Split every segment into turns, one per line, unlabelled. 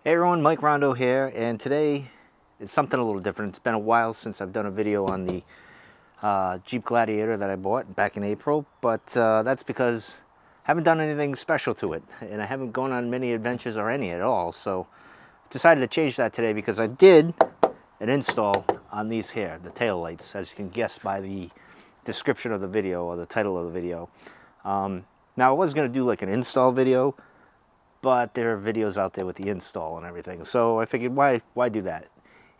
Hey everyone, Mike Rondo here, and today is something a little different. It's been a while since I've done a video on the Jeep Gladiator that I bought back in April, but that's because I haven't done anything special to it, and I haven't gone on many adventures or any at all, so I decided to change that today because I did an install on these here, the tail lights, as you can guess by the description of the video or the title of the video. Now I was going to do like an install video, but there are videos out there with the install and everything. So I figured, why do that?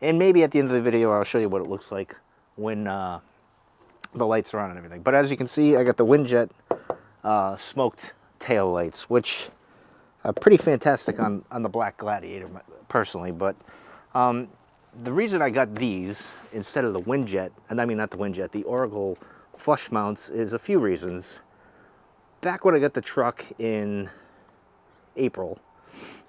And maybe at the end of the video, I'll show you what it looks like when the lights are on and everything. But as you can see, I got the Windjet smoked tail lights, which are pretty fantastic on the black Gladiator, personally. But the reason I got these instead of the Windjet, and I mean not the Windjet, the Oracle flush mounts, is a few reasons. Back when I got the truck in April,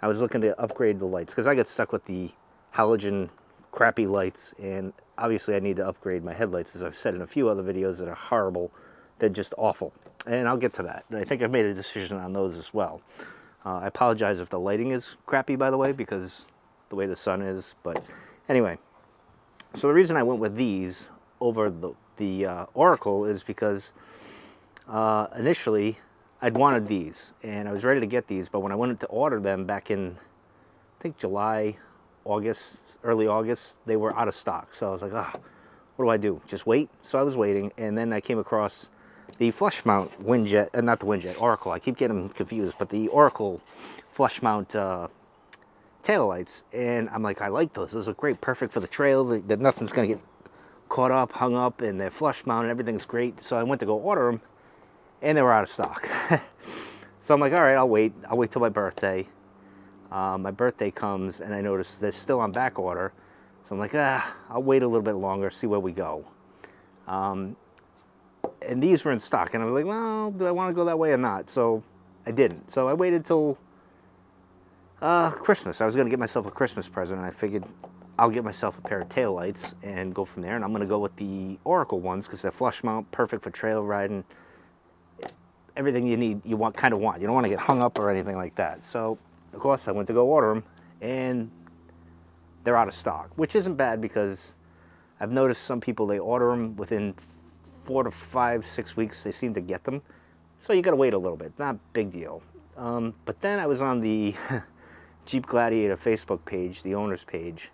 I was looking to upgrade the lights because I got stuck with the halogen crappy lights, and obviously I need to upgrade my headlights, as I've said in a few other videos that are horrible. They're just awful, and I'll get to that. I think I've made a decision on those as well. I apologize if the lighting is crappy, by the way, because the way the sun is. But anyway, so the reason I went with these over the Oracle is because initially I'd wanted these, and I was ready to get these, but when I went to order them back in, I think July, August, early August, they were out of stock. So I was like, what do I do? Just wait? So I was waiting, and then I came across the flush mount Windjet, not the Windjet, Oracle. I keep getting them confused, but the Oracle flush mount tail lights, and I'm like, I like those. Those are great, perfect for the trails. That nothing's gonna get caught up, hung up, and they're flush mounted. Everything's great. So I went to go order them, and they were out of stock. So I'm like, all right, I'll wait till my birthday. My birthday comes, and I notice they're still on back order. So I'm like, I'll wait a little bit longer, see where we go. And these were in stock, and I was like, well, do I want to go that way or not? So I didn't. So I waited till Christmas. I was going to get myself a Christmas present, and I figured I'll get myself a pair of tail lights and go from there. And I'm going to go with the Oracle ones because they're flush mount, perfect for trail riding. Everything you need, you kind of want. You don't want to get hung up or anything like that. So, of course, I went to go order them, and they're out of stock, which isn't bad because I've noticed some people, they order them within 4 to 5, 6 weeks, they seem to get them. So you got to wait a little bit, not a big deal. But then I was on the Jeep Gladiator Facebook page, the owner's page,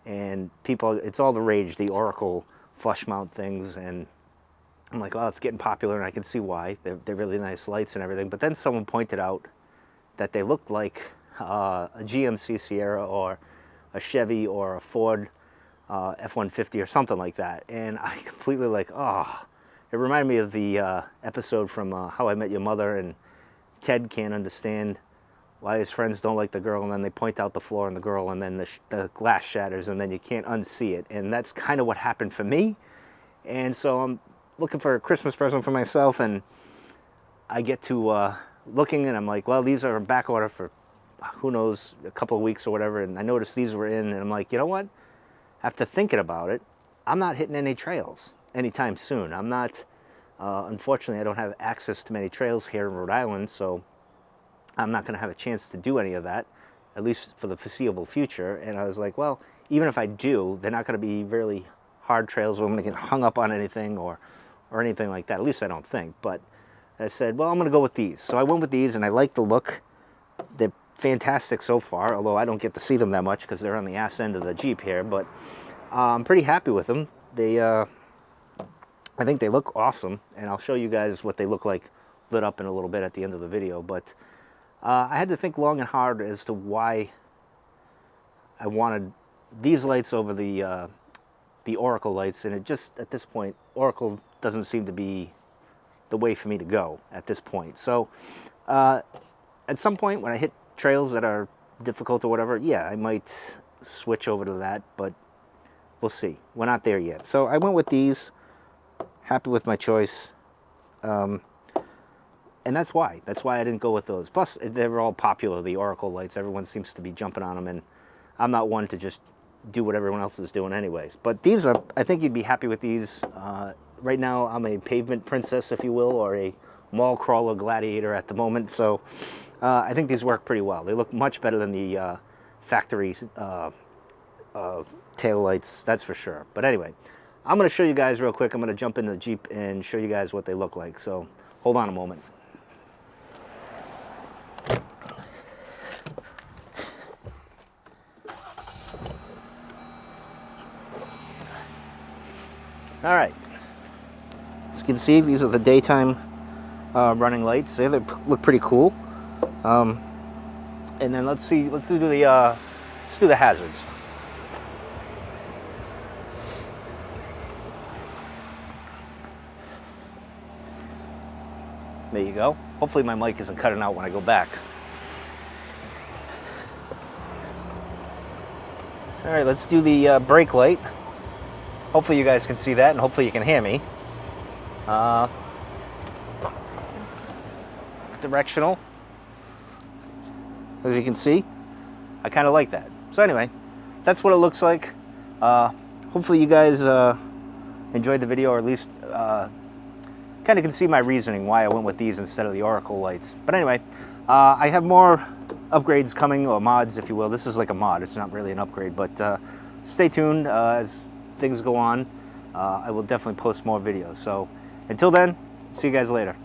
and people, it's all the rage, the Oracle flush mount things, and I'm like, well, it's getting popular, and I can see why. They're really nice lights and everything. But then someone pointed out that they looked like a GMC Sierra or a Chevy or a Ford F-150 or something like that. And I completely it reminded me of the episode from How I Met Your Mother, and Ted can't understand why his friends don't like the girl, and then they point out the flaw in the girl, and then the glass shatters, and then you can't unsee it. And that's kind of what happened for me. And so I'm looking for a Christmas present for myself, and I get to looking, and I'm like, well, these are back order for who knows, a couple of weeks or whatever, and I noticed these were in, and I'm like, you know what, after thinking about it, I'm not hitting any trails anytime soon. I'm not, unfortunately, I don't have access to many trails here in Rhode Island, so I'm not going to have a chance to do any of that, at least for the foreseeable future. And I was like, well, even if I do, they're not going to be really hard trails where I'm going to get hung up on anything or anything like that. At least I don't think. But I said, well, I'm going to go with these. So I went with these, and I like the look. They're fantastic so far, although I don't get to see them that much because they're on the ass end of the Jeep here. But I'm pretty happy with them. They, I think they look awesome, and I'll show you guys what they look like lit up in a little bit at the end of the video. But I had to think long and hard as to why I wanted these lights over the Oracle lights, and it just, at this point, Oracle doesn't seem to be the way for me to go at this point. So at some point when I hit trails that are difficult or whatever, yeah, I might switch over to that, but we'll see. We're not there yet. So I went with these, happy with my choice, and that's why I didn't go with those. Plus, they were all popular, the Oracle lights. Everyone seems to be jumping on them, and I'm not one to just do what everyone else is doing anyways. But these are, I think you'd be happy with these. Right now, I'm a pavement princess, if you will, or a mall crawler gladiator at the moment. So I think these work pretty well. They look much better than the factory tail lights, that's for sure. But anyway, I'm going to show you guys real quick. I'm going to jump in the Jeep and show you guys what they look like. So hold on a moment. All right, as you can see, these are the daytime running lights. They look pretty cool. And then let's do the hazards. There you go. Hopefully my mic isn't cutting out when I go back. All right, let's do the brake light. Hopefully you guys can see that, and hopefully you can hear me. Directional. As you can see, I kind of like that. So anyway, that's what it looks like. Hopefully you guys enjoyed the video, or at least kind of can see my reasoning why I went with these instead of the Oracle lights. But anyway, I have more upgrades coming, or mods if you will. This is like a mod, it's not really an upgrade, but stay tuned as things go on. I will definitely post more videos. So until then, see you guys later.